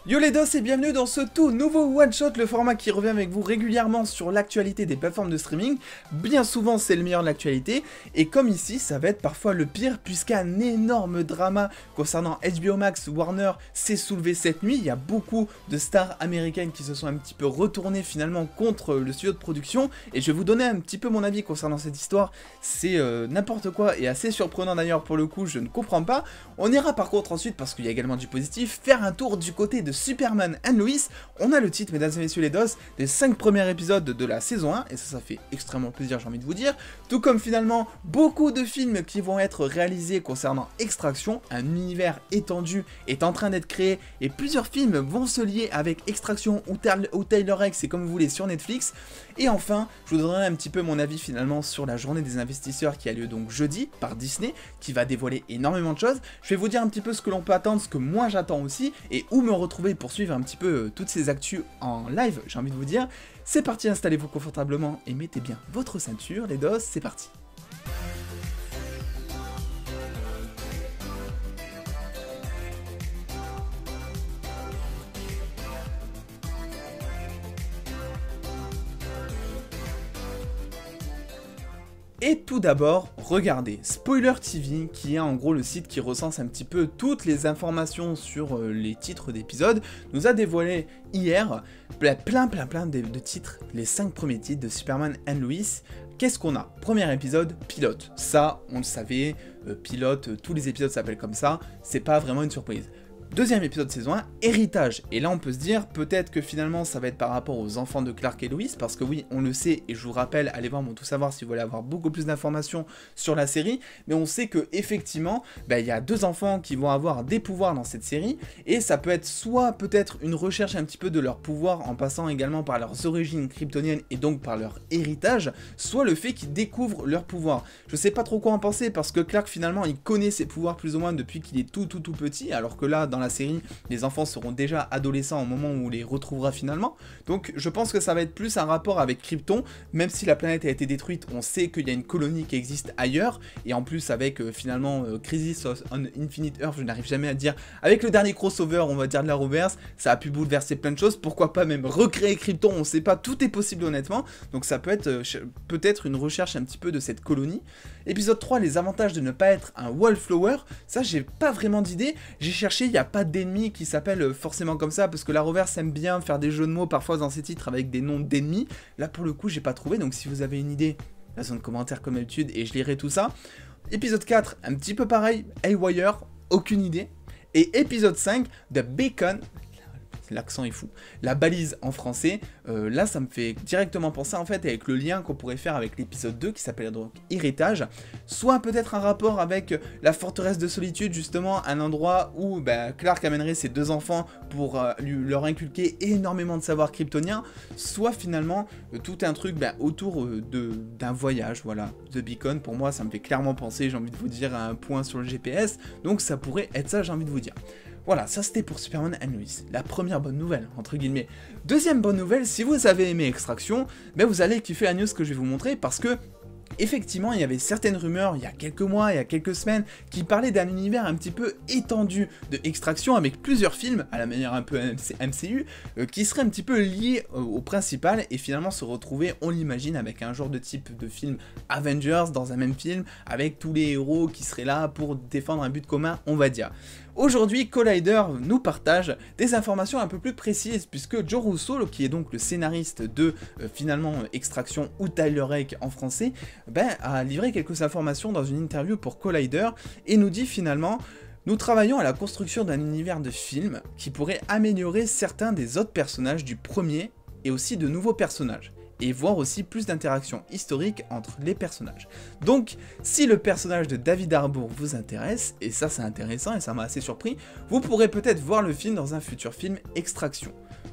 Yo les dos et bienvenue dans ce tout nouveau one shot, le format qui revient avec vous régulièrement sur l'actualité des plateformes de streaming. Bien souvent c'est le meilleur de l'actualité, et comme ici ça va être parfois le pire, puisqu'un énorme drama concernant HBO Max Warner s'est soulevé cette nuit. Il y a beaucoup de stars américaines qui se sont un petit peu retournées finalement contre le studio de production, et je vais vous donner un petit peu mon avis concernant cette histoire. C'est n'importe quoi et assez surprenant d'ailleurs pour le coup, je ne comprends pas. On ira par contre ensuite, parce qu'il y a également du positif, faire un tour du côté de Superman and Lois. On a le titre, mesdames et messieurs les dos, des 5 premiers épisodes de la saison 1, et ça fait extrêmement plaisir, j'ai envie de vous dire. Tout comme finalement beaucoup de films qui vont être réalisés concernant Extraction. Un univers étendu est en train d'être créé, et plusieurs films vont se lier avec Extraction ou Tyler Rake, comme vous voulez, sur Netflix. Et enfin, je vous donnerai un petit peu mon avis finalement sur la journée des investisseurs qui a lieu donc jeudi par Disney, qui va dévoiler énormément de choses. Je vais vous dire un petit peu ce que l'on peut attendre, ce que moi j'attends aussi, et où me retrouver pour suivre un petit peu toutes ces actus en live, j'ai envie de vous dire. C'est parti, installez-vous confortablement et mettez bien votre ceinture, les dos, c'est parti. Et tout d'abord, regardez, Spoiler TV, qui est en gros le site qui recense un petit peu toutes les informations sur les titres d'épisodes, nous a dévoilé hier plein de titres, les 5 premiers titres de Superman and Lois. Qu'est-ce qu'on a? Premier épisode, pilote. Ça, on le savait, pilote, tous les épisodes s'appellent comme ça, c'est pas vraiment une surprise. Deuxième épisode de saison 1, héritage. Et là on peut se dire, peut-être que finalement ça va être par rapport aux enfants de Clark et Lois, parce que oui, on le sait, et je vous rappelle, allez voir mon tout savoir si vous voulez avoir beaucoup plus d'informations sur la série, mais on sait que effectivement, il y a deux enfants qui vont avoir des pouvoirs dans cette série, et ça peut être soit peut-être une recherche un petit peu de leur pouvoir en passant également par leurs origines kryptoniennes et donc par leur héritage, soit le fait qu'ils découvrent leurs pouvoirs. Je sais pas trop quoi en penser, parce que Clark finalement il connaît ses pouvoirs plus ou moins depuis qu'il est tout petit, alors que là dans la série, les enfants seront déjà adolescents au moment où on les retrouvera finalement. Donc je pense que ça va être plus un rapport avec Krypton, même si la planète a été détruite, on sait qu'il y a une colonie qui existe ailleurs, et en plus avec finalement Crisis on Infinite Earth, je n'arrive jamais à dire, avec le dernier crossover, on va dire de la reverse, ça a pu bouleverser plein de choses, pourquoi pas même recréer Krypton, on sait pas, tout est possible honnêtement, donc ça peut être peut-être une recherche un petit peu de cette colonie. Épisode 3, les avantages de ne pas être un wallflower, ça j'ai pas vraiment d'idée, j'ai cherché, il n'y a pas d'ennemis qui s'appellent forcément comme ça, parce que la reverse aime bien faire des jeux de mots parfois dans ses titres avec des noms d'ennemis. Là pour le coup j'ai pas trouvé, donc si vous avez une idée, la zone de commentaires comme d'habitude et je lirai tout ça. Épisode 4, un petit peu pareil, Haywire, aucune idée. Et épisode 5, The Beacon, l'accent est fou, la balise en français, là ça me fait directement penser en fait avec le lien qu'on pourrait faire avec l'épisode 2 qui s'appelle donc Héritage, soit peut-être un rapport avec la forteresse de solitude, justement un endroit où Clark amènerait ses deux enfants pour leur inculquer énormément de savoir kryptonien, soit finalement tout un truc autour d'un voyage, voilà. The Beacon, pour moi ça me fait clairement penser, j'ai envie de vous dire, à un point sur le GPS, donc ça pourrait être ça, j'ai envie de vous dire. Voilà, ça c'était pour Superman and Lois, la première bonne nouvelle, entre guillemets. Deuxième bonne nouvelle, si vous avez aimé Extraction, vous allez kiffer la news que je vais vous montrer, parce que effectivement, il y avait certaines rumeurs il y a quelques mois, il y a quelques semaines, qui parlaient d'un univers un petit peu étendu de Extraction avec plusieurs films, à la manière un peu MCU, qui seraient un petit peu liés au principal et finalement se retrouver, on l'imagine, avec un genre de type de film Avengers dans un même film, avec tous les héros qui seraient là pour défendre un but commun, on va dire. Aujourd'hui, Collider nous partage des informations un peu plus précises, puisque Joe Russo, qui est donc le scénariste de finalement Extraction ou Tyler Rake en français, a livré quelques informations dans une interview pour Collider et nous dit finalement: nous travaillons à la construction d'un univers de film qui pourrait améliorer certains des autres personnages du premier et aussi de nouveaux personnages, et voir aussi plus d'interactions historiques entre les personnages. Donc, si le personnage de David Harbour vous intéresse, et ça c'est intéressant et ça m'a assez surpris, vous pourrez peut-être voir le film dans un futur film Extraction.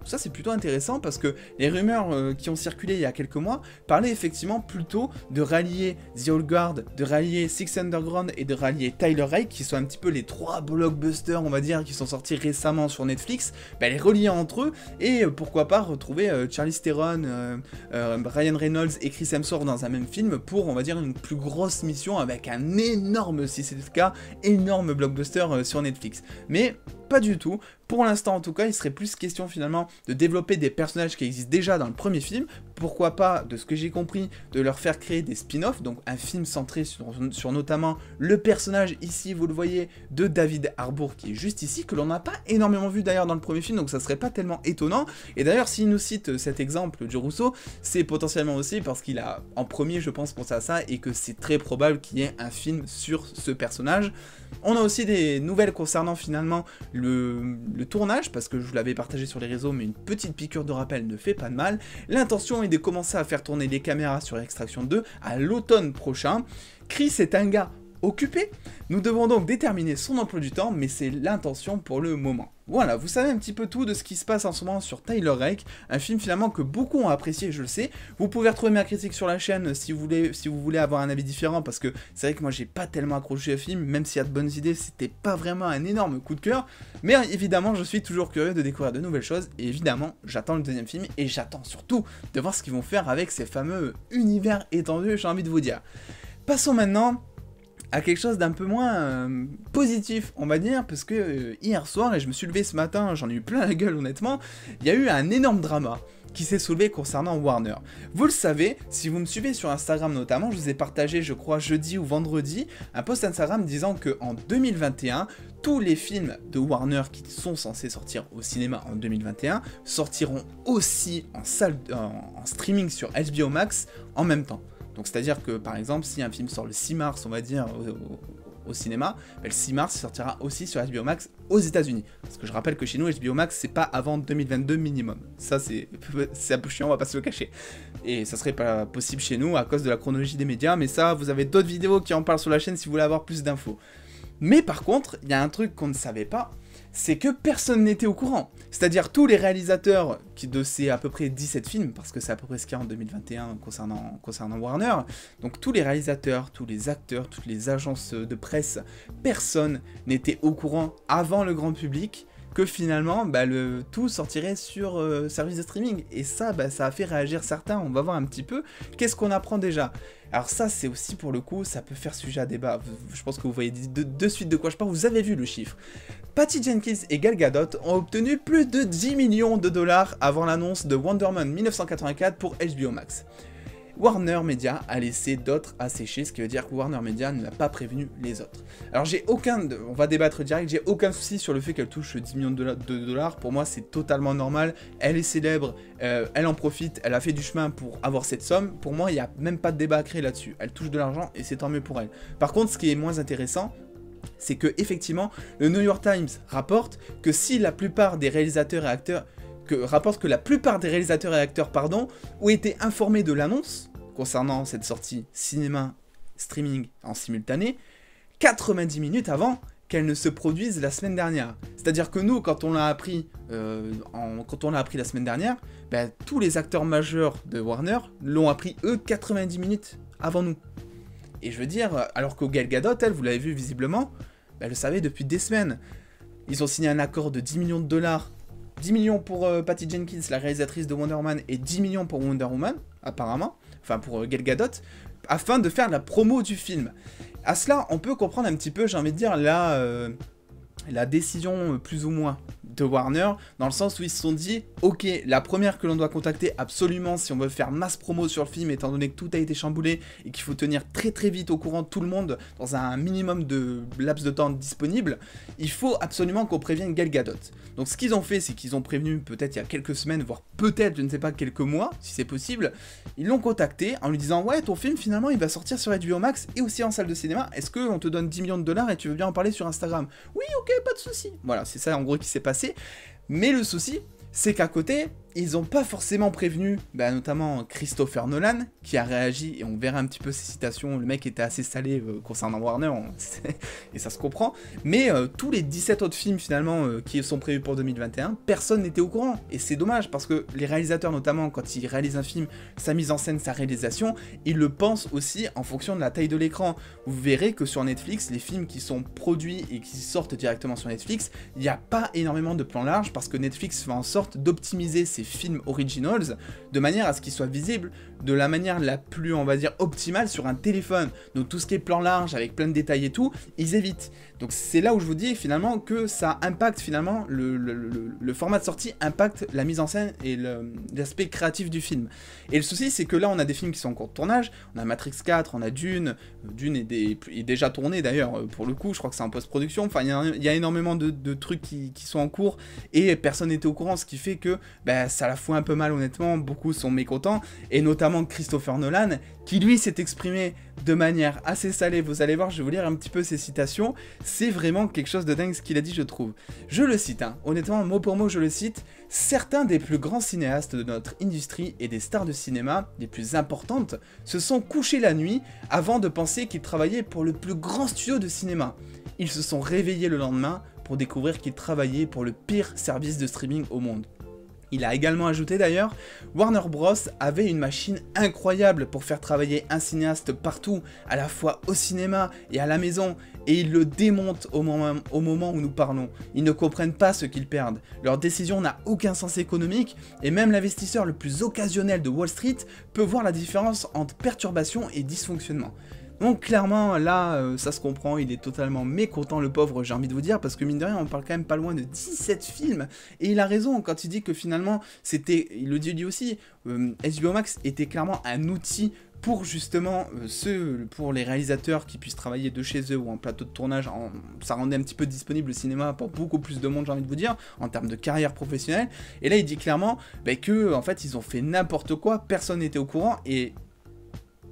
Ça c'est plutôt intéressant parce que les rumeurs qui ont circulé il y a quelques mois parlaient effectivement plutôt de rallier The Old Guard, de rallier Six Underground et de rallier Tyler Rake, qui sont un petit peu les trois blockbusters on va dire qui sont sortis récemment sur Netflix, les relier entre eux et pourquoi pas retrouver Charlize Theron, Ryan Reynolds et Chris Hemsworth dans un même film pour on va dire une plus grosse mission avec un énorme, si c'est le cas, énorme blockbuster sur Netflix. Mais pas du tout, Pour l'instant en tout cas, il serait plus question finalement de développer des personnages qui existent déjà dans le premier film, pourquoi pas, de ce que j'ai compris, de leur faire créer des spin-offs, donc un film centré sur notamment le personnage, ici vous le voyez, de David Harbour qui est juste ici, que l'on n'a pas énormément vu d'ailleurs dans le premier film, donc ça serait pas tellement étonnant. Et d'ailleurs s'il nous cite cet exemple du Rousseau, c'est potentiellement aussi parce qu'il a en premier je pense pensé à ça et que c'est très probable qu'il y ait un film sur ce personnage. On a aussi des nouvelles concernant finalement le tournage, parce que je vous l'avais partagé sur les réseaux, mais une petite piqûre de rappel ne fait pas de mal. L'intention est de commencer à faire tourner les caméras sur Extraction 2 à l'automne prochain. Chris est un gars occupé, nous devons donc déterminer son emploi du temps, mais c'est l'intention pour le moment. Voilà, vous savez un petit peu tout de ce qui se passe en ce moment sur Tyler Rake, un film finalement que beaucoup ont apprécié, je le sais. Vous pouvez retrouver ma critique sur la chaîne si vous voulez avoir un avis différent, parce que c'est vrai que moi j'ai pas tellement accroché au film, même s'il y a de bonnes idées, c'était pas vraiment un énorme coup de cœur. Mais évidemment, je suis toujours curieux de découvrir de nouvelles choses, et évidemment, j'attends le deuxième film, et j'attends surtout de voir ce qu'ils vont faire avec ces fameux univers étendus, j'ai envie de vous dire. Passons maintenant à quelque chose d'un peu moins positif, on va dire, parce que hier soir, et je me suis levé ce matin, j'en ai eu plein la gueule honnêtement, il y a eu un énorme drama qui s'est soulevé concernant Warner. Vous le savez, si vous me suivez sur Instagram notamment, je vous ai partagé, je crois, jeudi ou vendredi, un post Instagram disant qu'en 2021, tous les films de Warner qui sont censés sortir au cinéma en 2021 sortiront aussi en streaming sur HBO Max en même temps. Donc c'est-à-dire que par exemple si un film sort le 6 mars on va dire au cinéma, le 6 mars il sortira aussi sur HBO Max aux États-Unis. Parce que je rappelle que chez nous HBO Max c'est pas avant 2022 minimum. Ça c'est un peu chiant, on va pas se le cacher. Et ça serait pas possible chez nous à cause de la chronologie des médias, mais ça vous avez d'autres vidéos qui en parlent sur la chaîne si vous voulez avoir plus d'infos. Mais par contre, il y a un truc qu'on ne savait pas, c'est que personne n'était au courant. C'est-à-dire tous les réalisateurs de ces à peu près 17 films, parce que c'est à peu près ce qu'il y a en 2021 concernant Warner, donc tous les réalisateurs, tous les acteurs, toutes les agences de presse, personne n'était au courant avant le grand public que finalement le tout sortirait sur service de streaming. Et ça, ça a fait réagir certains, on va voir un petit peu. Qu'est-ce qu'on apprend déjà? Alors ça, c'est aussi pour le coup, ça peut faire sujet à débat. Je pense que vous voyez de suite de quoi je parle, vous avez vu le chiffre. Patty Jenkins et Gal Gadot ont obtenu plus de 10 millions de dollars avant l'annonce de Wonder Woman 1984 pour HBO Max. Warner Media a laissé d'autres assécher, ce qui veut dire que Warner Media ne l'a pas prévenu les autres. Alors on va débattre direct, j'ai aucun souci sur le fait qu'elle touche 10 millions de dollars, pour moi c'est totalement normal, elle est célèbre, elle en profite, elle a fait du chemin pour avoir cette somme, pour moi il n'y a même pas de débat à créer là-dessus, elle touche de l'argent et c'est tant mieux pour elle. Par contre ce qui est moins intéressant, c'est que effectivement le New York Times rapporte que si la plupart des réalisateurs et acteurs ont été informés de l'annonce concernant cette sortie cinéma streaming en simultané 90 minutes avant qu'elle ne se produise la semaine dernière. C'est-à-dire que nous, quand on l'a appris la semaine dernière, tous les acteurs majeurs de Warner l'ont appris eux 90 minutes avant nous. Et je veux dire, alors que Gal Gadot, elle, vous l'avez vu visiblement, elle le savait depuis des semaines. Ils ont signé un accord de 10 millions de dollars. 10 millions pour Patty Jenkins, la réalisatrice de Wonder Woman, et 10 millions pour Wonder Woman, apparemment, enfin pour Gal Gadot, afin de faire la promo du film. À cela, on peut comprendre un petit peu, j'ai envie de dire, la décision plus ou moins de Warner, dans le sens où ils se sont dit, ok, la première que l'on doit contacter absolument si on veut faire masse promo sur le film, étant donné que tout a été chamboulé et qu'il faut tenir très très vite au courant tout le monde dans un minimum de laps de temps disponible, il faut absolument qu'on prévienne Gal Gadot. Donc ce qu'ils ont fait, c'est qu'ils ont prévenu peut-être il y a quelques semaines, voire peut-être, je ne sais pas, quelques mois, si c'est possible, ils l'ont contacté en lui disant, ouais, ton film finalement il va sortir sur HBO Max et aussi en salle de cinéma, est-ce qu'on te donne 10 millions de dollars et tu veux bien en parler sur Instagram? Oui, ok, pas de souci. Voilà, c'est ça en gros qui s'est passé. Mais le souci, c'est qu'à côté, ils n'ont pas forcément prévenu, notamment Christopher Nolan, qui a réagi, et on verra un petit peu ses citations, le mec était assez salé concernant Warner, et ça se comprend, mais tous les 17 autres films finalement qui sont prévus pour 2021, personne n'était au courant, et c'est dommage, parce que les réalisateurs notamment, quand ils réalisent un film, sa mise en scène, sa réalisation, ils le pensent aussi en fonction de la taille de l'écran. Vous verrez que sur Netflix, les films qui sont produits et qui sortent directement sur Netflix, il n'y a pas énormément de plans larges, parce que Netflix fait en sorte d'optimiser ses ces films originals, de manière à ce qu'ils soient visibles de la manière la plus, on va dire, optimale sur un téléphone. Donc tout ce qui est plan large, avec plein de détails et tout, ils évitent. Donc c'est là où je vous dis finalement que ça impacte finalement, le format de sortie impacte la mise en scène et l'aspect créatif du film. Et le souci c'est que là on a des films qui sont en cours de tournage, on a Matrix 4, on a Dune est déjà tourné d'ailleurs pour le coup, je crois que c'est en post-production, enfin il y a énormément de trucs qui sont en cours et personne n'était au courant, ce qui fait que ça la fout un peu mal honnêtement, beaucoup sont mécontents, et notamment Christopher Nolan, qui lui s'est exprimé de manière assez salée, vous allez voir, je vais vous lire un petit peu ses citations, c'est vraiment quelque chose de dingue ce qu'il a dit je trouve. Je le cite, honnêtement, mot pour mot je le cite, « Certains des plus grands cinéastes de notre industrie et des stars de cinéma les plus importantes se sont couchés la nuit avant de penser qu'ils travaillaient pour le plus grand studio de cinéma. Ils se sont réveillés le lendemain pour découvrir qu'ils travaillaient pour le pire service de streaming au monde. » Il a également ajouté d'ailleurs, Warner Bros avait une machine incroyable pour faire travailler un cinéaste partout, à la fois au cinéma et à la maison, et ils le démontent au moment où nous parlons. Ils ne comprennent pas ce qu'ils perdent. Leur décision n'a aucun sens économique, et même l'investisseur le plus occasionnel de Wall Street peut voir la différence entre perturbation et dysfonctionnement. Donc clairement, là, ça se comprend, il est totalement mécontent, le pauvre, j'ai envie de vous dire, parce que mine de rien, on parle quand même pas loin de 17 films, et il a raison quand il dit que finalement, c'était, il le dit lui aussi, HBO Max était clairement un outil pour justement pour les réalisateurs qui puissent travailler de chez eux ou en plateau de tournage, ça rendait un petit peu disponible le cinéma pour beaucoup plus de monde, j'ai envie de vous dire, en termes de carrière professionnelle, et là il dit clairement que en fait ils ont fait n'importe quoi, personne n'était au courant, et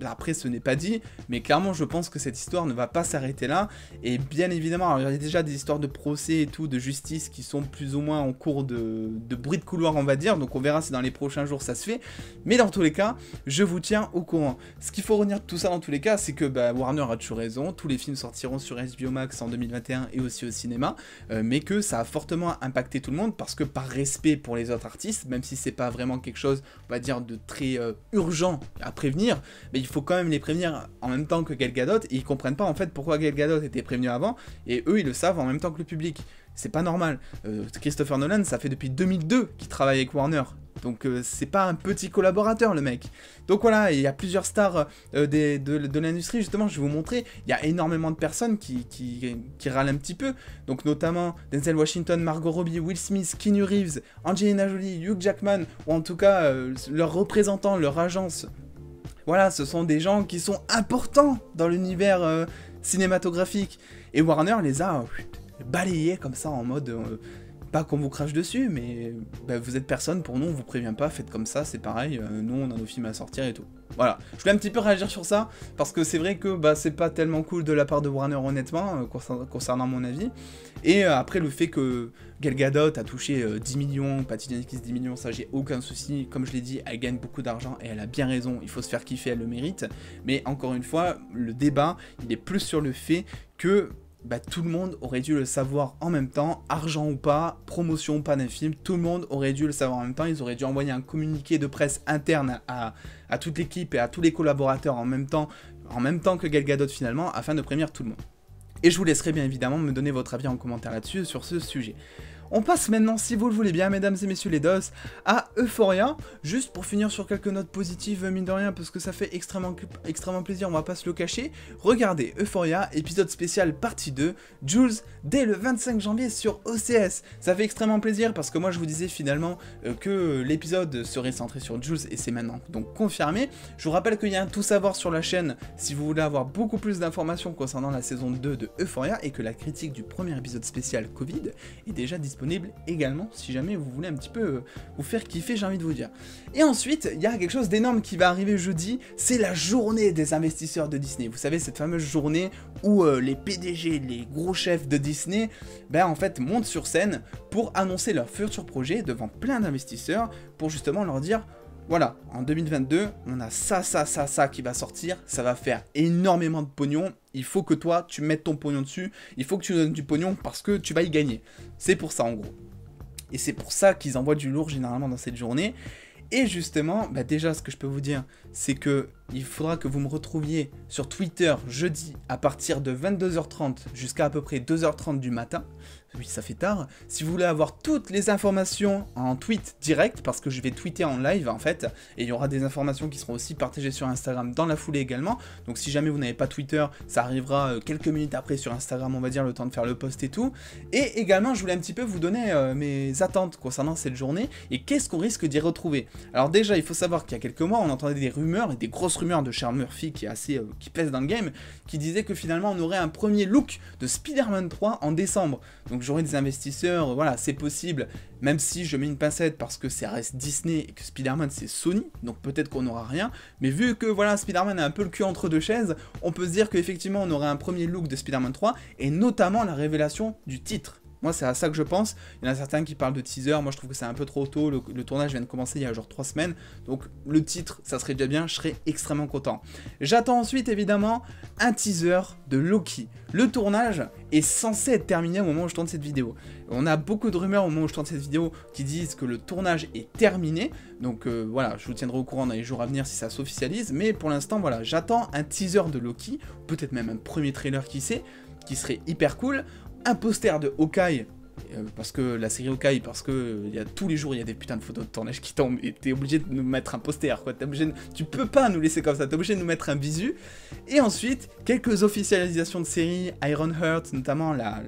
après ce n'est pas dit, mais clairement je pense que cette histoire ne va pas s'arrêter là, et bien évidemment, alors, il y a déjà des histoires de procès et tout, de justice qui sont plus ou moins en cours de bruit de couloir on va dire, donc on verra si dans les prochains jours ça se fait, mais dans tous les cas, je vous tiens au courant. Ce qu'il faut retenir de tout ça dans tous les cas, c'est que Warner a toujours raison, tous les films sortiront sur HBO Max en 2021 et aussi au cinéma, mais que ça a fortement impacté tout le monde, parce que par respect pour les autres artistes, même si c'est pas vraiment quelque chose, on va dire, de très urgent à prévenir, mais il faut quand même les prévenir en même temps que Gal Gadot, et ils comprennent pas en fait pourquoi Gal Gadot était prévenu avant, et eux ils le savent en même temps que le public. C'est pas normal. Christopher Nolan, ça fait depuis 2002 qu'il travaille avec Warner, donc c'est pas un petit collaborateur le mec. Donc voilà, il y a plusieurs stars de l'industrie, justement, je vais vous montrer, il y a énormément de personnes qui râlent un petit peu, donc notamment Denzel Washington, Margot Robbie, Will Smith, Keanu Reeves, Angelina Jolie, Hugh Jackman, ou en tout cas leurs représentants, leur agence. Voilà, ce sont des gens qui sont importants dans l'univers cinématographique. Et Warner les a balayés comme ça en mode... pas qu'on vous crache dessus, mais vous êtes personne pour nous, on vous prévient pas, faites comme ça, c'est pareil, nous on a nos films à sortir et tout. Voilà, je voulais un petit peu réagir sur ça, parce que c'est vrai que c'est pas tellement cool de la part de Warner honnêtement, concernant mon avis. Et après le fait que Gal Gadot a touché 10 millions, Patty Jenkins 10 millions, ça j'ai aucun souci, comme je l'ai dit, elle gagne beaucoup d'argent et elle a bien raison, il faut se faire kiffer, elle le mérite. Mais encore une fois, le débat, il est plus sur le fait que... tout le monde aurait dû le savoir en même temps, argent ou pas, promotion ou pas d'un film, tout le monde aurait dû le savoir en même temps, ils auraient dû envoyer un communiqué de presse interne à toute l'équipe et à tous les collaborateurs en même temps que Gal Gadot finalement, afin de prévenir tout le monde. Et je vous laisserai bien évidemment me donner votre avis en commentaire là-dessus, sur ce sujet. On passe maintenant, si vous le voulez bien, mesdames et messieurs les dos, à Euphoria, juste pour finir sur quelques notes positives, mine de rien, parce que ça fait extrêmement plaisir, on va pas se le cacher. Regardez, Euphoria, épisode spécial partie 2, Jules, dès le 25 janvier sur OCS. Ça fait extrêmement plaisir, parce que moi je vous disais finalement que l'épisode serait centré sur Jules, et c'est maintenant donc confirmé. Je vous rappelle qu'il y a un tout savoir sur la chaîne, si vous voulez avoir beaucoup plus d'informations concernant la saison 2 de Euphoria, et que la critique du premier épisode spécial Covid est déjà disponible également, si jamais vous voulez un petit peu vous faire kiffer, j'ai envie de vous dire. Et ensuite, il y a quelque chose d'énorme qui va arriver jeudi, c'est la journée des investisseurs de Disney. Vous savez, cette fameuse journée où les PDG, les gros chefs de Disney, en fait, montent sur scène pour annoncer leurs futurs projets devant plein d'investisseurs, pour justement leur dire... Voilà, en 2022, on a ça qui va sortir, ça va faire énormément de pognon, il faut que toi, tu mettes ton pognon dessus, il faut que tu donnes du pognon parce que tu vas y gagner. C'est pour ça en gros. Et c'est pour ça qu'ils envoient du lourd généralement dans cette journée. Et justement, déjà ce que je peux vous dire, c'est que il faudra que vous me retrouviez sur Twitter jeudi à partir de 22h30 jusqu'à à peu près 2h30 du matin. oui ça fait tard. Si vous voulez avoir toutes les informations en tweet direct, parce que je vais tweeter en live en fait, et il y aura des informations qui seront aussi partagées sur Instagram dans la foulée également, donc si jamais vous n'avez pas Twitter, ça arrivera quelques minutes après sur Instagram, on va dire, le temps de faire le post et tout. Et également je voulais un petit peu vous donner mes attentes concernant cette journée, et qu'est-ce qu'on risque d'y retrouver. Alors déjà il faut savoir qu'il y a quelques mois, on entendait des rumeurs, et des grosses rumeurs de Sean Murphy qui est assez qui pèse dans le game, qui disait que finalement on aurait un premier look de Spider-Man 3 en décembre. Donc j'aurai des investisseurs, voilà, c'est possible, même si je mets une pincette parce que ça reste Disney et que Spider-Man c'est Sony, donc peut-être qu'on n'aura rien, mais vu que voilà, Spider-Man a un peu le cul entre deux chaises, on peut se dire qu'effectivement on aurait un premier look de Spider-Man 3, et notamment la révélation du titre. Moi c'est à ça que je pense, il y en a certains qui parlent de teaser, moi je trouve que c'est un peu trop tôt, le tournage vient de commencer il y a genre 3 semaines, donc le titre ça serait déjà bien, je serais extrêmement content. J'attends ensuite évidemment un teaser de Loki. Le tournage est censé être terminé au moment où je tourne cette vidéo. On a beaucoup de rumeurs au moment où je tourne cette vidéo qui disent que le tournage est terminé, donc voilà, je vous tiendrai au courant dans les jours à venir si ça s'officialise, mais pour l'instant voilà, j'attends un teaser de Loki, peut-être même un premier trailer qui sait, qui serait hyper cool, un poster de Hawkeye, parce que la série Hawkeye, parce que tous les jours il y a des putains de photos de tournage qui tombent, et t'es obligé de nous mettre un poster, quoi, tu peux pas nous laisser comme ça, t'es obligé de nous mettre un visu, et ensuite, quelques officialisations de séries, Ironheart, notamment la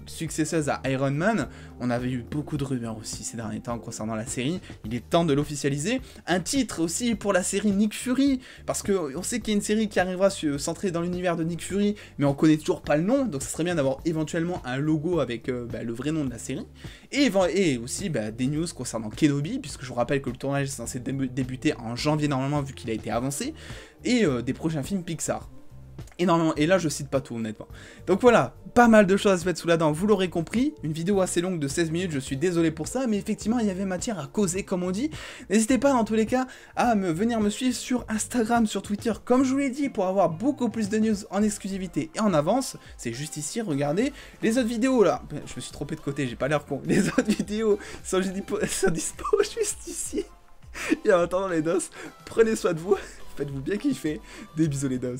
successeuse à Iron Man, on avait eu beaucoup de rumeurs aussi ces derniers temps concernant la série, il est temps de l'officialiser, un titre aussi pour la série Nick Fury, parce qu'on sait qu'il y a une série qui arrivera centrée dans l'univers de Nick Fury, mais on connaît toujours pas le nom, donc ça serait bien d'avoir éventuellement un logo avec le vrai nom de la série, et aussi des news concernant Kenobi, puisque je vous rappelle que le tournage est censé débuter en janvier normalement vu qu'il a été avancé, et des prochains films Pixar. Énormément, et là je cite pas tout honnêtement. Donc voilà, pas mal de choses à se mettre sous la dent, vous l'aurez compris, une vidéo assez longue de 16 minutes, je suis désolé pour ça, mais effectivement il y avait matière à causer comme on dit. N'hésitez pas dans tous les cas à venir me suivre sur Instagram, sur Twitter, comme je vous l'ai dit, pour avoir beaucoup plus de news en exclusivité et en avance. C'est juste ici, regardez. Les autres vidéos là, je me suis trompé de côté, j'ai pas l'air con, les autres vidéos sont dispo juste ici. Et en attendant les dos, prenez soin de vous, faites-vous bien kiffer, des bisous les dos.